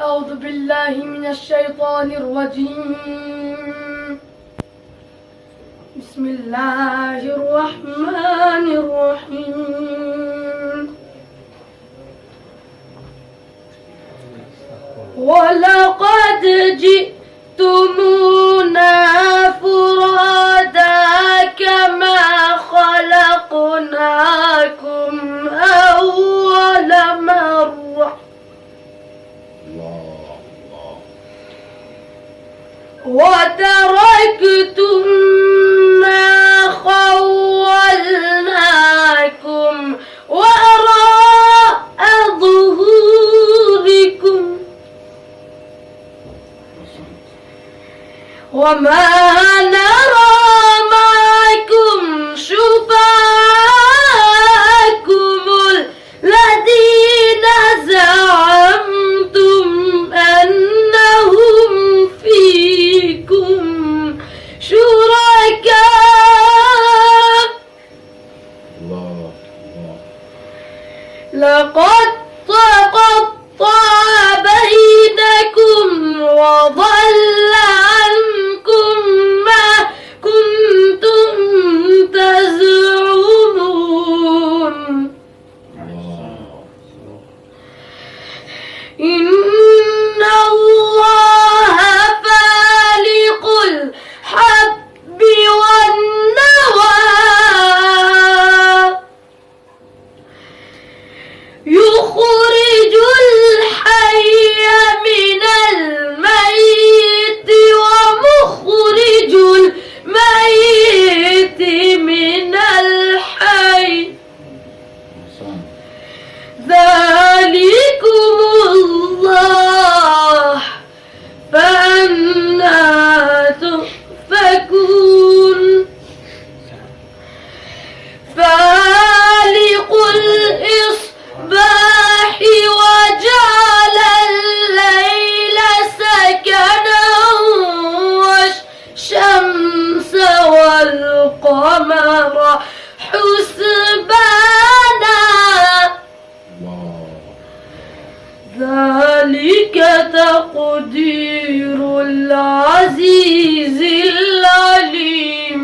أعوذ بالله من الشيطان الرجيم. بسم الله الرحمن الرحيم. ولقد جئتمونا فرادا كما خلقناكم أول مرة وتركتم ما خولناكم وراء ظهوركم وما نرى معكم شفعاءكم الذين زعمتم أنهم فيكم شركاء لقد تقطع بينكم وضل عنكم ما كنتم تزعمون إن الله فالق الحب والنوى يخرج الحي من الميت ومخرج الميت من الحي ذلكم الله فأنى تؤفكون فالق الإصباح وجعل الليل سكنا والشمس والقمر حسبانا ذلك تقدير العزيز العليم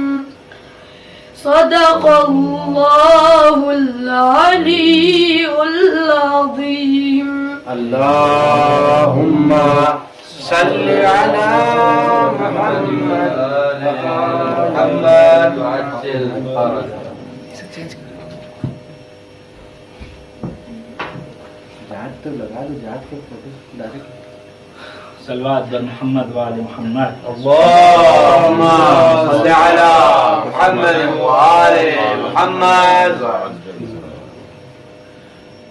صدق الله العلي العظيم. اللهم صل على محمد وعجل فرجه. صلوات بر محمد وآل محمد. اللهم صل على محمد وآل محمد.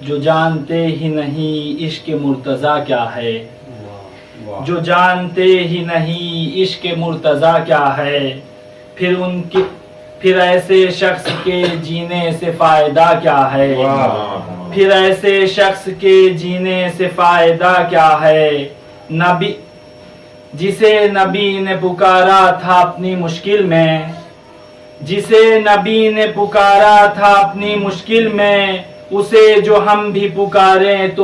جو جانتے ہی نہیں عشق مرتضیٰ کیا ہے، جو جانتے ہی نہیں عشق مرتضیٰ کیا ہے، پھر ایسے شخص کے جینے سے فائدہ کیا ہے، پھر ایسے شخص کے جینے سے فائدہ کیا ہے، نبی جسے نبی نے پکارا تھا اپنی مشکل میں، جسے نبی نے پکارا تھا اپنی مشکل میں، اسے جو ہم بھی پکاریں تو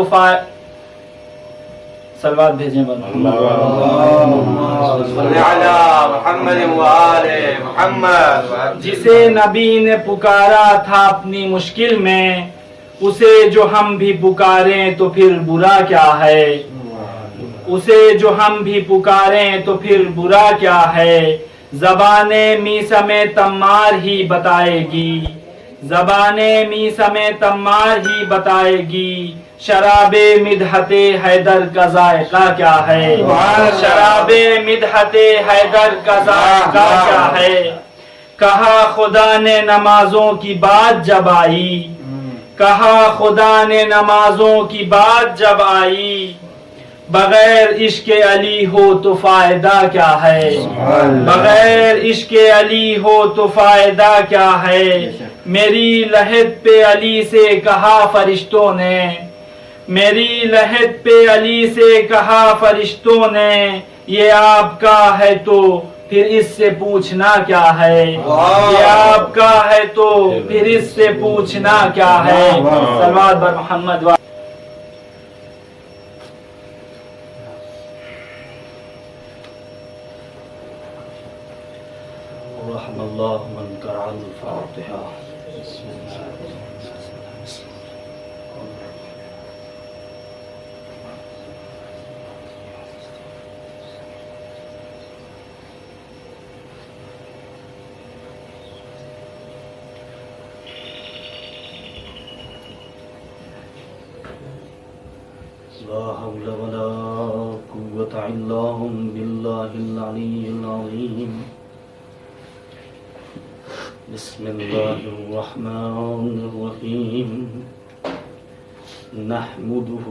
صلوات بھیجیں بر محمد محمد. جسے نبی نے پکارا تھا اپنی مشکل میں، اسے جو ہم بھی پکاریں تو پھر برا کیا ہے، اسے جو ہم بھی پکاریں تو پھر برا کیا ہے، زبان میثم تمار ہی بتائے گی، زبان میثم تمار ہی بتائے گی، شراب مدحت حیدر کا ذائقہ کیا ہے، شراب مدحت حیدر کا ذائقہ کیا ہے. کہا خدا نے نمازوں کی بات جب آئی، کہا خدا نے نمازوں کی بات جب آئی، بغیر عشق علی ہو تو فائدہ کیا ہے، بغیر عشق علی ہو تو فائدہ کیا ہے. میری لحد پہ علی سے کہا فرشتوں نے، میری لحد پہ علی سے کہا فرشتوں نے، یہ آپ کا ہے تو پھر اس سے پوچھنا کیا ہے، یہ آپ کا ہے تو پھر اس سے پوچھنا کیا ہے. صلوات بر محمد. لا حول ولا قوة إلا بالله العلي العظيم بسم الله الرحمن الرحيم نحمده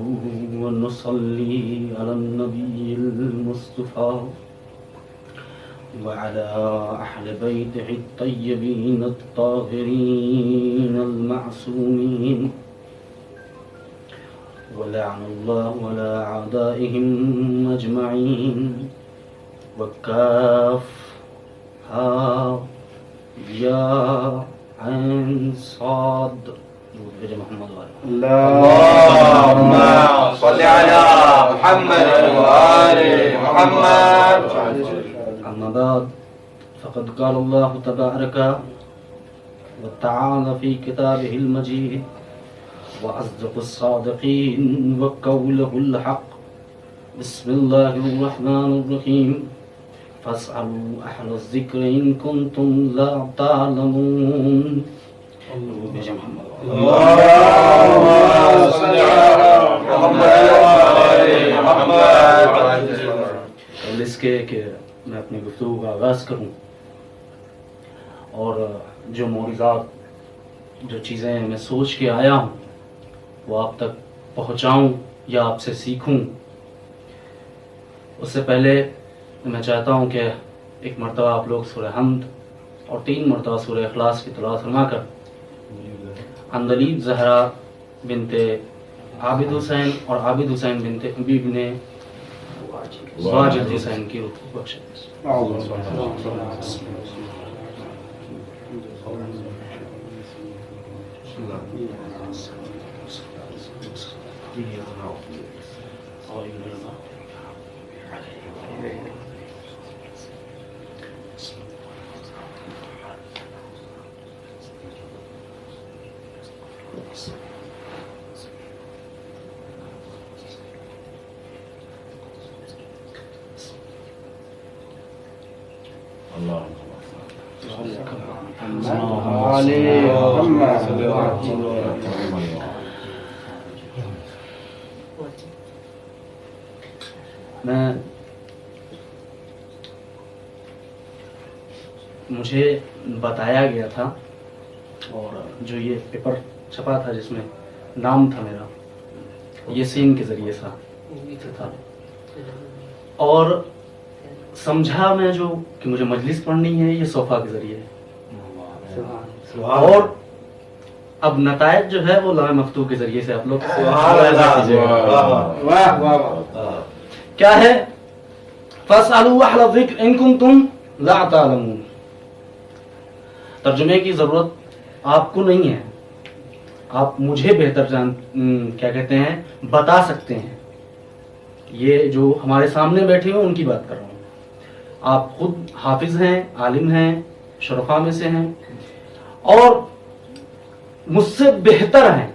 ونصلي على النبي المصطفى وعلى أهل بيته الطيبين الطاهرين المعصومين ولعن الله على أعدائهم أجمعين وكافها يا عين صاد محمد اللهم صل على محمد وآل محمد. أما بعد فقد قال الله تبارك وتعالى في كتابه المجيد وأصدق الصادقين وقوله الحق بسم الله الرحمن الرحيم فاسألوا أهل الذكر إن كنتم لا تعلمون. اللهم صل على محمد وآل محمد. قبل اس کے کہ میں اپنی گفتگو کا آغاز کروں اور جو موعظات جو چیزیں میں سوچ کے آیا ہوں وہ آپ تک پہنچاؤں یا آپ سے سیکھوں، اس سے پہلے میں چاہتا ہوں کہ ایک مرتبہ آپ لوگ سورہ حمد اور 3 مرتبہ سورہ اخلاص کی تلاوت فرما کر اندلیب زہرا بنت عابد حسین اور عابد حسین بنت ابن واجد حسین کی روح کو بخشے. مجھے بتایا گیا تھا اور جو یہ پیپر چھپا تھا جس میں نام تھا میرا یہ سین کے ذریعے تھا اور سمجھا میں جو کہ مجھے مجلس پڑھنی ہے یہ صوفہ کے ذریعے ہے اور اب نتائج جو ہے وہ لوح مفتوح کے ذریعے سے آپ لوگ کیا ہے فَاسْأَلُوا أَهْلَ الذِّكْرِ إِن كُنتُمْ لَا تَعْلَمُونَ. ترجمے کی ضرورت آپ کو نہیں ہے، آپ مجھے بہتر کیا کہتے ہیں بتا سکتے ہیں. یہ جو ہمارے سامنے بیٹھے ہیں ان کی بات کر رہا ہوں. آپ خود حافظ ہیں، عالم ہیں، شرفا میں سے ہیں اور مجھ سے بہتر ہیں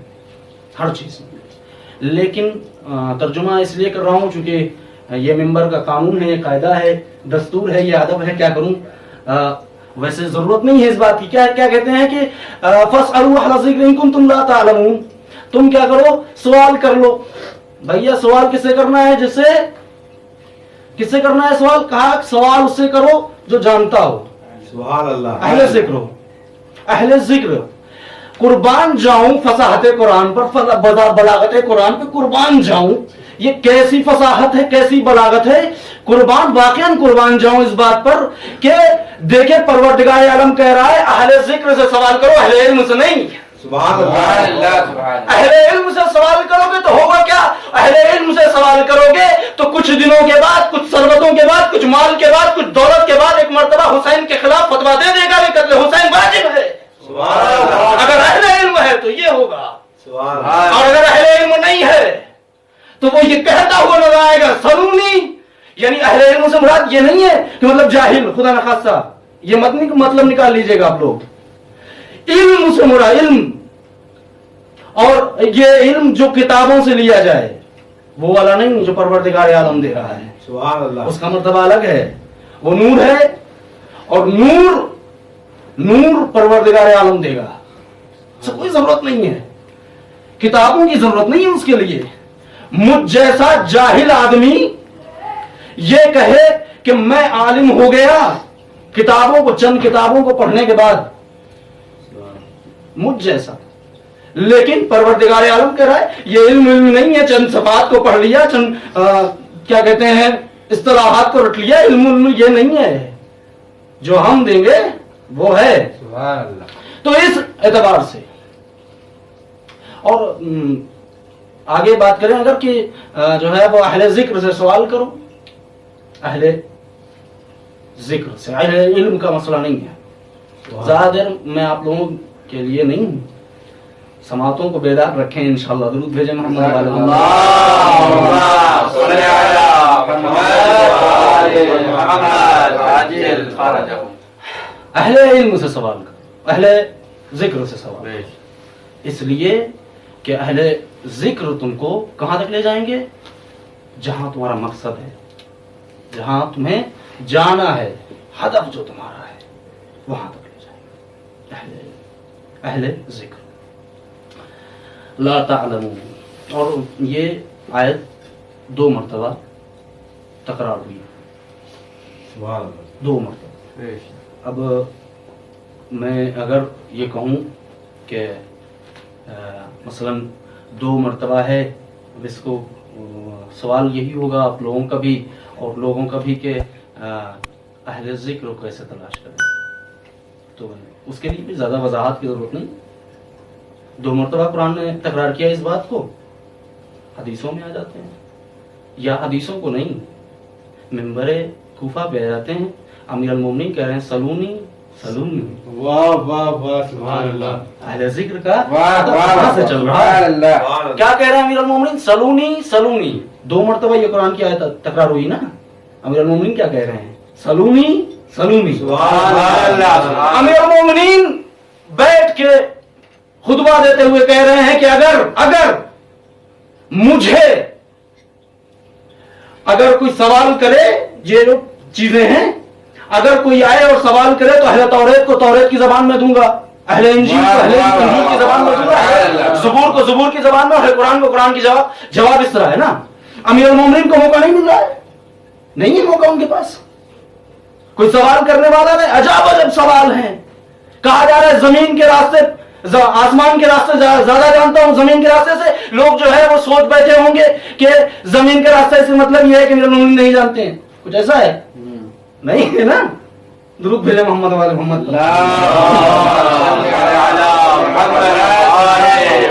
ہر چیز میں، لیکن ترجمہ اس لیے کر رہا ہوں چونکہ یہ ممبر کا قانون ہے، یہ قاعدہ ہے، دستور ہے، یہ ادب ہے. کیا کروں، ویسے ضرورت نہیں ہے اس بات کی. کیا کہتے ہیں کہ فَاسْأَلُوا أَهْلَ الذِّكْرِ إِن كُنتُمْ لَا تَعْلَمُونَ. تم کیا کرو، سوال کر لو. بھیا سوال کس سے کرنا ہے؟ کس سے کرنا ہے سوال؟ کہا سوال اس سے کرو جو جانتا ہو. سبحان اللہ. اہل ذکر ہو، اہل ذکر. قربان جاؤں فصاحت قرآن پر، بلاغت قرآن پہ قربان جاؤں. یہ کیسی فصاحت ہے، کیسی بلاغت ہے. قربان واقعاً قربان جاؤں اس بات پر کہ دیکھیں پروردگار عالم کہہ رہا ہے اہل ذکر سے سوال کرو، اہل علم سے نہیں. سبحان اللہ. اہل علم سے سوال کرو گے تو ہوگا کیا؟ اہل علم سے سوال کرو گے تو کچھ دنوں کے بعد، کچھ ثروتوں کے بعد، کچھ مال کے بعد، کچھ دولت کے بعد ایک مرتبہ حسین کے خلاف فتویٰ دے دے گا کہ قتل حسین واجب ہے. اگر اہل علم ہے تو یہ ہوگا، اور اگر اہل علم نہیں ہے تو وہ یہ کہتا ہوا نظر آئے گا سلونی. یعنی اہل علم سے مراد یہ نہیں ہے کہ مطلب جاہل، خدا نخواستہ یہ مطلب نکال لیجئے گا آپ لوگ. علم سے مراد علم، اور یہ علم جو کتابوں سے لیا جائے وہ والا نہیں جو پروردگار عالم دے رہا ہے. سبحان اللہ. اس کا مرتبہ الگ ہے. وہ نور ہے اور نور پروردگار عالم دے گا. اس سے کوئی ضرورت نہیں ہے، کتابوں کی ضرورت نہیں ہے اس کے لیے. مجھ جیسا جاہل آدمی یہ کہے کہ میں عالم ہو گیا چند کتابوں کو پڑھنے کے بعد، مجھ جیسا، لیکن پروردگار عالم کہہ رہا ہے یہ علم نہیں ہے، چند صفات کو پڑھ لیا، چند کیا کہتے ہیں اصطلاحات کو رٹ لیا، علم یہ نہیں ہے، جو ہم دیں گے وہ ہے۔ تو اس اعتبار سے اور آگے بات کریں اگر کہ جو ہے وہ اہل ذکر سے سوال کرو، اہل ذکر سے، اہل علم کا مسئلہ نہیں ہے۔ زیادہ دیر میں آپ لوگوں کے لیے نہیں ہوں، سماعتوں کو بیدار رکھیں انشاءاللہ۔ درود بھیجیں محمد اہل علم سے سوال کرو، اہل ذکر سے سوال کرو، اس لیے کہ اہل ذکر تم کو کہاں تک لے جائیں گے؟ جہاں تمہارا مقصد ہے، جہاں تمہیں جانا ہے، ہدف جو تمہارا ہے وہاں تک لے جائیں گے۔ اہل ذکر لا تعلمون، اور یہ آیت 2 مرتبہ تکرار ہوئی، 2 مرتبہ۔ اب میں اگر یہ کہوں کہ مثلا 2 مرتبہ ہے، اب اس کو سوال یہی ہوگا آپ لوگوں کا بھی اور لوگوں کا بھی کہ اہل ذکر کو کیسے تلاش کریں، تو اس کے لیے بھی زیادہ وضاحت کی ضرورت نہیں۔ 2 مرتبہ قرآن نے تکرار کیا اس بات کو، حدیثوں میں آ جاتے ہیں، یا حدیثوں کو نہیں، منبر کوفہ پہ آ جاتے ہیں، امیر المومنین کہہ رہے ہیں سلونی سلونی۔ واہ واہ واہ سبحان اللہ۔ اہل ذکر کا کہاں سے چل رہا ہے؟ کیا کہہ رہے ہیں امیر المومنین؟ سلونی سلونی۔ 2 مرتبہ یہ قرآن کی آیت تکرار ہوئی نا، امیر المومنین کیا کہہ رہے ہیں؟ سلونی سلونی۔ امیر المومنین بیٹھ کے خطبہ دیتے ہوئے کہہ رہے ہیں کہ اگر مجھے اگر کوئی سوال کرے، یہ جو چیزیں ہیں، اگر کوئی آئے اور سوال کرے تو اہل توریت کو توریت کی زبان میں دوں گا، اہل انجیل کو اہل انجیل کی زبان میں دوں گا، زبور کو زبور کی زبان میں، اور قرآن کو قرآن کی جواب اس طرح ہے نا۔ امیر المومنین کو موقع نہیں مل رہا ہے، نہیں ہے موقع ان کے پاس، کوئی سوال کرنے والا نہیں، عجب سوال ہیں۔ کہا جا رہا ہے زمین کے راستے، آسمان کے راستے زیادہ جانتا ہوں زمین کے راستے سے، لوگ جو ہے وہ سوچ بیٹھے ہوں گے کہ زمین کے راستے سے مطلب یہ ہے کہ امیر المومنین نہیں جانتے ہیں، کچھ ایسا ہے نہیں ہے نا۔ درود بھیجیں محمد والے محمد۔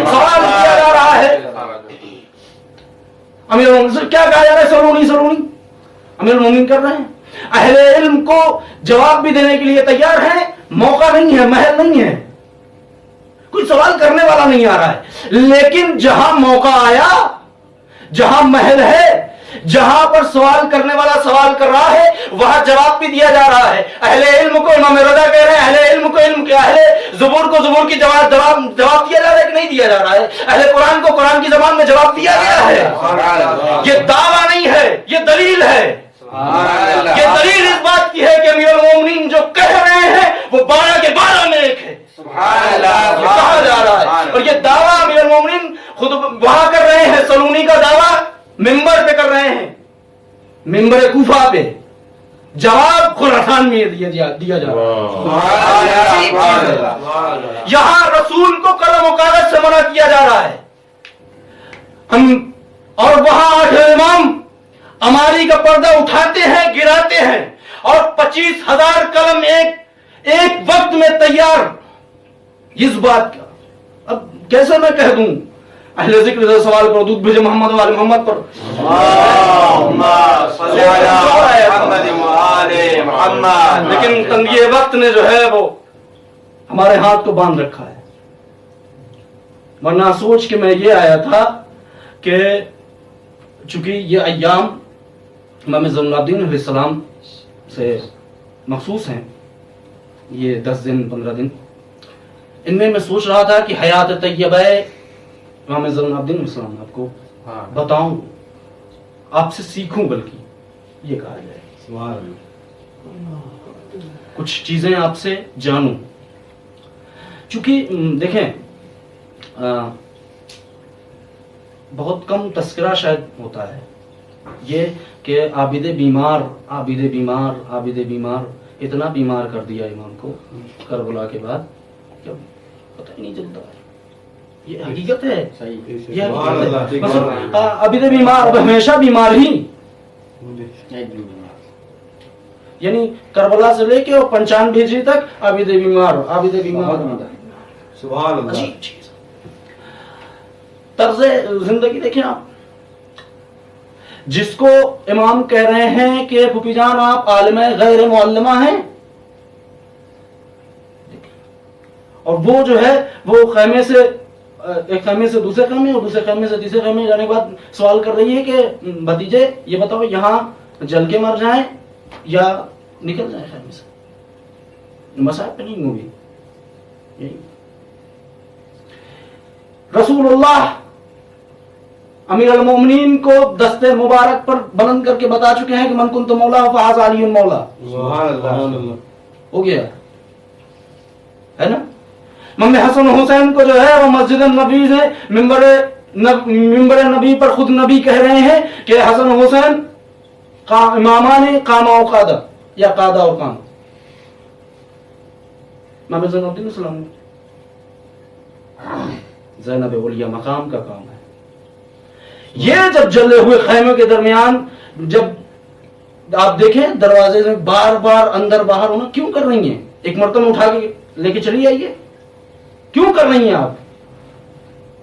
سوال کیا جا رہا ہے، امیر المومنین سے کیا کہا جا رہا ہے؟ سلونی سلونی امیر المومنین کر رہے ہیں۔ اہل علم کو جواب بھی دینے کے لیے تیار ہیں، موقع نہیں ہے، محل نہیں ہے، کوئی سوال کرنے والا نہیں آ رہا ہے، لیکن جہاں موقع آیا، جہاں محل ہے، جہاں پر سوال کرنے والا سوال کر رہا ہے وہاں جواب بھی دیا جا رہا ہے۔ اہل علم کو امام رضا کہہ رہے ہیں، اہل علم کو علم کیا، اہل زبور کو زبور کی جواب دیا جا رہا ہے کہ نہیں دیا جا رہا ہے؟ اہل قرآن کو قرآن کی زبان میں جواب دیا گیا ہے۔ یہ دعویٰ نہیں ہے، یہ دلیل ہے۔ یہ دلیل اس بات کی ہے کہ امیر المومنین جو کہہ رہے ہیں وہ 12 کے 12 میں ایک ہے، یہ کہا جا رہا ہے۔ اور یہ دعویٰ امیر المومنین خود وہاں کر رہے ہیں، سلونی کا دعویٰ ممبر پہ کر رہے ہیں، ممبر کوفہ پہ، جواب خراسان میں دیا جا رہا ہے۔ یہاں رسول کو قلم و کاغذ سے منع کیا جا رہا ہے، اور وہاں 8 امام اماری کا پردہ اٹھاتے ہیں، گراتے ہیں، اور 25,000 قلم ایک وقت میں تیار اس بات کا۔ اب کیسے میں کہہ دوں؟ اہل ذکر سے سوال کرو، دودھ بھیجے محمد والے محمد پر۔ لیکن تنگی وقت نے جو ہے وہ ہمارے ہاتھ کو باندھ رکھا ہے، ورنہ سوچ کے میں یہ آیا تھا کہ چونکہ یہ ایام امام زین العابدین علیہ السلام سے مخصوص ہیں، یہ 10 دن 15 دن، ان میں سوچ رہا تھا کہ حیات طیبہ امام زین العابدین علیہ السلام آپ کو بتاؤں، آپ سے سیکھوں، بلکہ یہ کہا جائے کچھ چیزیں آپ سے جانوں۔ چونکہ دیکھیں بہت کم تذکرہ شاید ہوتا ہے یہ کہ عابد بیمار عابد بیمار عابد بیمار، اتنا بیمار کر دیا امام کو کربلا کے بعد کہ پتہ ہی نہیں چلتا ہے. یہ حقیقت ہے، یہ حقیقت ہے. مثلا عابد بیمار اب ہمیشہ بیمار ہی، یعنی کربلا سے لے کے اور 95 ہجری تک عابد بیمار عابد بیمار. سبحان اللہ. عجیب چیز. طرز زندگی دیکھیں آپ، جس کو امام کہہ رہے ہیں کہ پھوپھی جان آپ عالم غیر معلمہ ہیں، اور وہ جو ہے وہ خیمے سے ایک خیمے سے دوسرے خیمے اور دوسرے خیمے سے تیسرے خیمے جانے کے بعد سوال کر رہی ہے کہ بھتیجے یہ بتاؤ یہاں جل کے مر جائیں یا نکل جائیں خیمے سے. مسائل پہ نہیں ہوگی. رسول اللہ امیر المومنین کو دستے مبارک پر بلند کر کے بتا چکے ہیں کہ من کنت مولا فہذا علی مولا. سبحان اللہ. ہو گیا ہے نا. مم حسن حسین کو جو ہے وہ مسجد نبی سے ممبر نبی پر خود نبی کہہ رہے ہیں کہ حسن حسین امامان قامہ و قادہ یا قادہ اور قام. امام زین الدین السلام زینب اولیاء مقام کا کام ہے. یہ جب جلے ہوئے خیموں کے درمیان جب آپ دیکھیں دروازے سے بار بار اندر باہر ہونا کیوں کر رہی ہیں؟ ایک مرتبہ اٹھا کے لے کے چلی آئیے. کیوں کر رہی ہیں آپ؟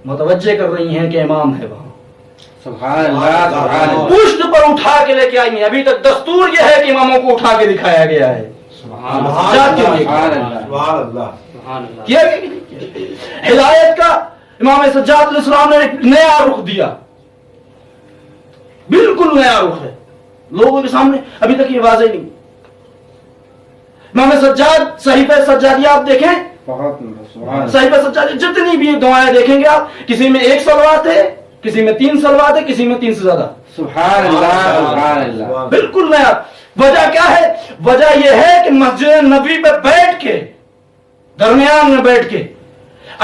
متوجہ کر رہی ہیں کہ امام ہے وہاں. سبحان اللہ. پشت پر اٹھا کے لے کے آئی ہیں. ابھی تک دستور یہ ہے کہ اماموں کو اٹھا کے دکھایا گیا ہے. سبحان اللہ. کیا ہدایت کا امام سجاد علیہ السلام نے ایک نیا رخ دیا، بالکل نیا رخ ہے لوگوں کے سامنے. ابھی تک یہ واضح نہیں. امام سجاد صحیفہ سجادیہ آپ دیکھیں، صحیفہ سجادیہ جتنی بھی دعائیں دیکھیں گے آپ، کسی میں 1 صلوات ہے، کسی میں 3 صلوات ہے، کسی میں 3 سے زیادہ. سبحان اللہ. سبحان اللہ. بالکل نیا. وجہ کیا ہے؟ وجہ یہ ہے کہ مسجد نبی پہ بیٹھ کے درمیان میں بیٹھ کے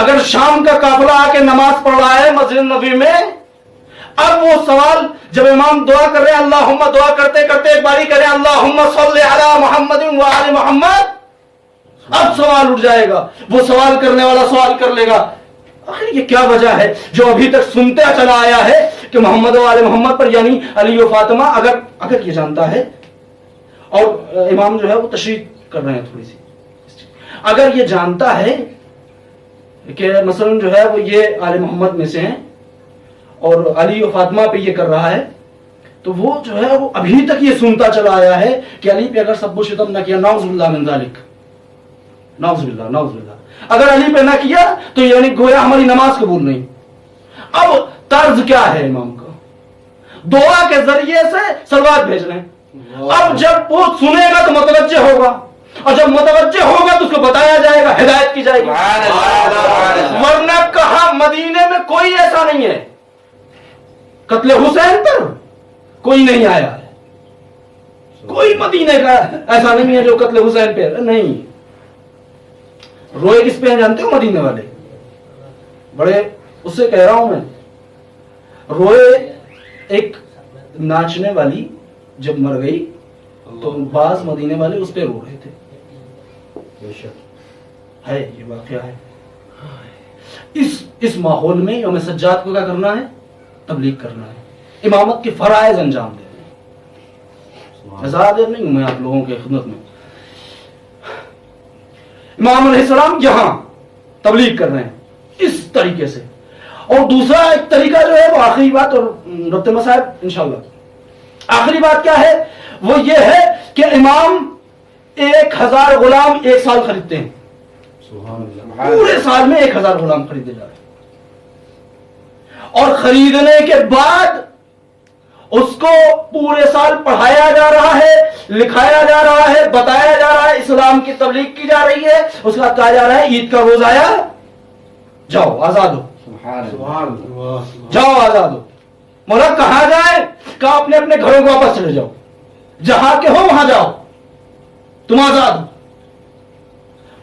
اگر شام کا قافلہ آ کے نماز پڑھ رہا ہے مسجد نبی میں، اب وہ سوال جب امام دعا کر رہے ہیں اللہم دعا کرتے کرتے ایک باری کریں اللہم صلی علی محمد و آل محمد، اب سوال اٹھ جائے گا. وہ سوال کرنے والا سوال کر لے گا آخر یہ کیا وجہ ہے جو ابھی تک سنتے چلا آیا ہے کہ محمد و آل محمد پر یعنی علی و فاطمہ. اگر یہ جانتا ہے، اور امام جو ہے وہ تشریح کر رہے ہیں تھوڑی سی، اگر یہ جانتا ہے کہ مثلا جو ہے وہ یہ آل محمد میں سے ہیں اور علی و فاطمہ پہ یہ کر رہا ہے، تو وہ جو ہے وہ ابھی تک یہ سنتا چلا آیا ہے کہ علی پہ اگر سب و شتم نہ کیا نعوذ باللہ من ذالک، نعوذ باللہ نعوذ باللہ، اگر علی پہ نہ کیا تو یعنی گویا ہماری نماز قبول نہیں. اب طرز کیا ہے امام کا؟ دعا کے ذریعے سے صلوات بھیج رہے ہیں. اب جب وہ سنے گا تو متوجہ ہوگا، اور جب متوجہ ہوگا تو اس کو بتایا جائے گا، ہدایت کی جائے گی. ورنہ کہاں مدینے میں کوئی ایسا نہیں ہے، قتل حسین پر کوئی نہیں آیا ہے، کوئی مدینے کا ایسا نہیں ہے جو قتل حسین پہ نہیں. روئے کس پہ ہیں جانتے ہو؟ مدینے والے بڑے، اس سے کہہ رہا ہوں میں، روئے ایک ناچنے والی جب مر گئی تو بعض مدینے والے اس پہ رو رہے تھے. ہے یہ واقعہ ہے. اس ماحول میں یوم سجاد کو کیا کرنا ہے؟ تبلیغ کرنا ہے، امامت کے فرائض انجام دینے ہیں. زیادہ دیر نہیں ہوں میں آپ لوگوں کے خدمت میں. امام علیہ السلام یہاں تبلیغ کر رہے ہیں اس طریقے سے. اور دوسرا ایک طریقہ جو ہے وہ آخری بات، اور ربط مسائب انشاءاللہ آخری بات کیا ہے؟ وہ یہ ہے کہ امام 1000 غلام ایک سال خریدتے ہیں. پورے سال میں 1000 غلام خریدے جا رہے ہیں، اور خریدنے کے بعد اس کو پورے سال پڑھایا جا رہا ہے، لکھایا جا رہا ہے، بتایا جا رہا ہے، اسلام کی تبلیغ کی جا رہی ہے. اس کے بعد کہا جا رہا ہے عید کا روز آیا، جاؤ آزاد ہو، جاؤ آزاد ہو. مولا کہاں جائیں؟ کہا اپنے اپنے گھروں کو واپس چلے جاؤ، جہاں کے ہو وہاں جاؤ، تم آزاد ہو.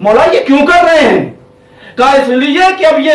مولا یہ کیوں کر رہے ہیں؟ کہا اس لیے کہ اب یہ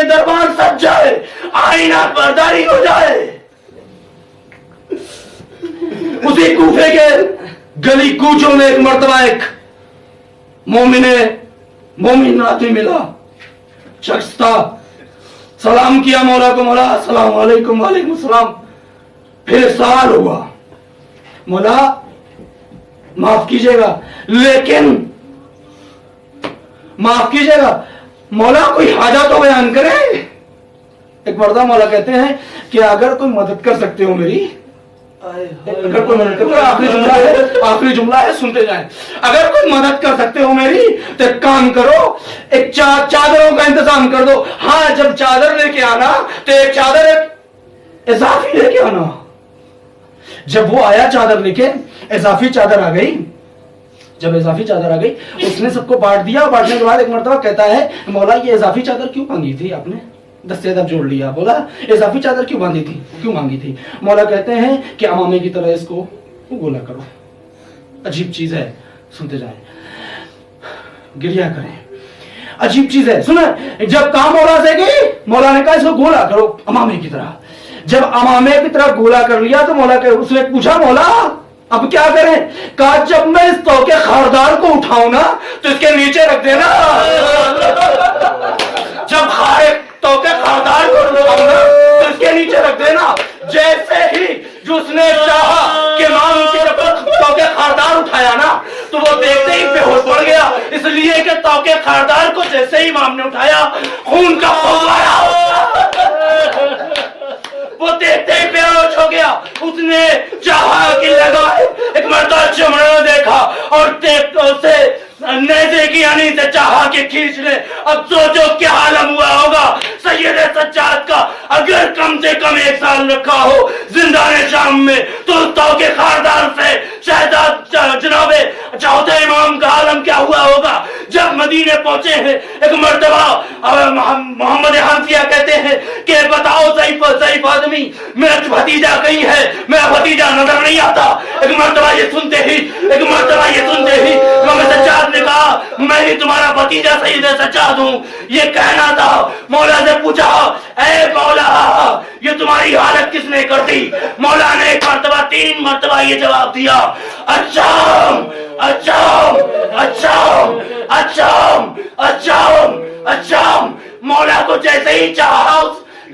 کے دربار سج جائے, آئینہ برداری ہو جائے. اسی کوفے کے گلی کوچوں میں ایک مرتبہ ایک مومن آدمی ملا, شخص تھا. سلام کیا مولا کو, مولا السلام علیکم. وعلیکم السلام. پھر سوال ہوا, مولا معاف کیجیے گا, لیکن معاف کیجیے گا مولا کوئی حاجت تو بیان کرے. ایک مرتبہ مولا کہتے ہیں کہ اگر کوئی مدد کر سکتے ہو میری, اگر کوئی مدد کر, آخری جملہ ہے سنتے جائیں, اگر کوئی مدد کر سکتے ہو میری تو ایک کام کرو, ایک چادروں کا انتظام کر دو. ہاں جب چادر لے کے آنا تو ایک چادر اضافی لے کے آنا. جب وہ آیا چادر لے کے, اضافی چادر آ گئی. جب اضافی چادر آ گئی اس نے سب کو بانٹ دیا. بانٹنے کے بعد ایک مرتبہ کہتا ہے مولا یہ اضافی چادر کیوں مانگی تھی آپ نے؟ دستے دب جوڑ لیا. بولا اضافی چادر کیوں باندھی تھی, کیوں مانگی تھی؟ مولا کہتے ہیں کہ امامے کی طرح اس کو گولا کرو. عجیب چیز ہے, سنتے جائیں, گریا کریں. عجیب چیز ہے, سنیں. جب کام مولا سے گئی, مولا نے کہا اس کو گولا کرو امامے کی طرح. جب امامے کی طرح گولا کر لیا تو مولا اس نے پوچھا مولا اب کیا کریں؟ کہا جب میں اس توکے خاردار کو اٹھاؤں نا تو اس کے نیچے رکھ دینا. جب توکے خاردار کو اٹھاؤں نا تو اس کے نیچے رکھ دینا. جیسے ہی جو اس نے چاہا کہ امام کے توکے خاردار اٹھایا نا تو وہ دیکھتے ہی بے ہوش پڑ گیا, اس لیے کہ توکے خاردار کو جیسے ہی امام نے اٹھایا خون کا فوارہ وہ دیکھتے ہی بے ہوش ہو گیا. اس نے چاہا کہ لگائے, ایک مرتبہ چمڑا دیکھا اور اسے نیزے کی یعنی سے چاہا کہ کھینچ لے. اب سوچو کیا عالم ہوا ہوگا سید سجاد کا اگر کم سے کم 1 سال رکھا ہو زندان شام میں تو توکے خاردار سے شہزاد جناب چوتھے امام کا عالم کیا ہوا ہوگا. جب مدینے پہنچے ہیں ایک مرتبہ محمد حنفیہ کہتے ہیں کہ بتاؤ ضعیف آدمی میرا بھتیجا کہیں ہے, میرا بھتیجا نظر نہیں آتا. ایک مرتبہ یہ سنتے ہی محمد سجاد نے کہا میں ہی تمہارا بھتیجا سید سجاد ہوں. یہ کہنا تھا. مولا سے پوچھا اے مولا یہ تمہاری حالت کس نے کر دی؟ مولا نے 1 مرتبہ 3 مرتبہ یہ جواب دیا اچھام اچھام اچھام اچھام اچھام اچھام. مولا کو جیسے ہی چاہا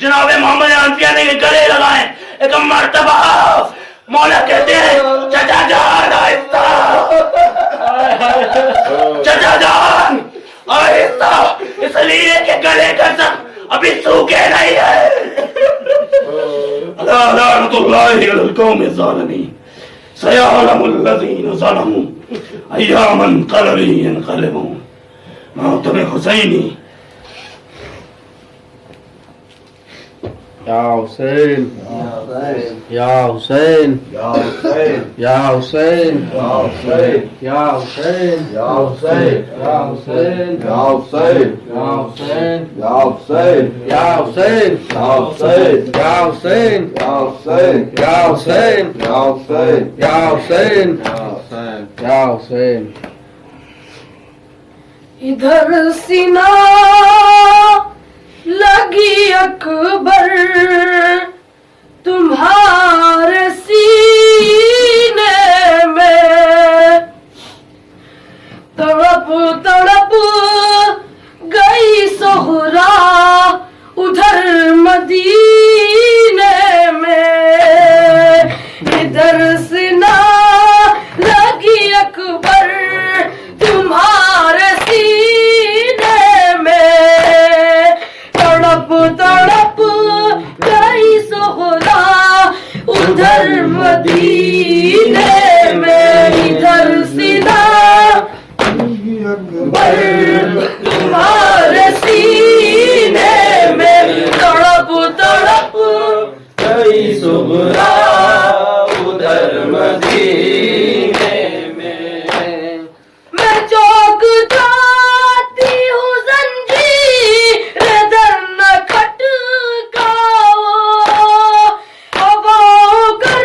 جناب محمد حنفیہ نے گلے لگائے. ایک مرتبہ مولا کہتے ہیں چچا جان آہستہ, چچا جان آہستہ, اس لیے کہ گلے کا زخم ابھی سوکھے نہیں ہے. لعنت اللہ علی القوم الظالمین سیعلم الذین ظلموا ایام منقلب ينقلبون. ماتم حسینی. یا حسین یا حسین یا حسین یا حسین یا حسین یا حسین یا حسین یا حسین یا حسین یا حسین یا حسین یا حسین یا حسین یا حسین یا حسین یا حسین یا حسین یا حسین یا حسین. ادھر سینا لگی اکبر تمہارے سینے میں, تڑپ تڑپ گئی سہرا ادھر مدینے میں. ادھر سنا لگی اکبر تمہارے سینے میں, تڑپ تڑپ گئی سہرا ادھر مدینے میں. ادھر سنا تمہارے سینے میں, تڑپ تڑپ گئی سہرا ادھر مدینے میں. میں چوک جاتی ہوں زنجیر در نہ کھٹکاؤ, ہوا کر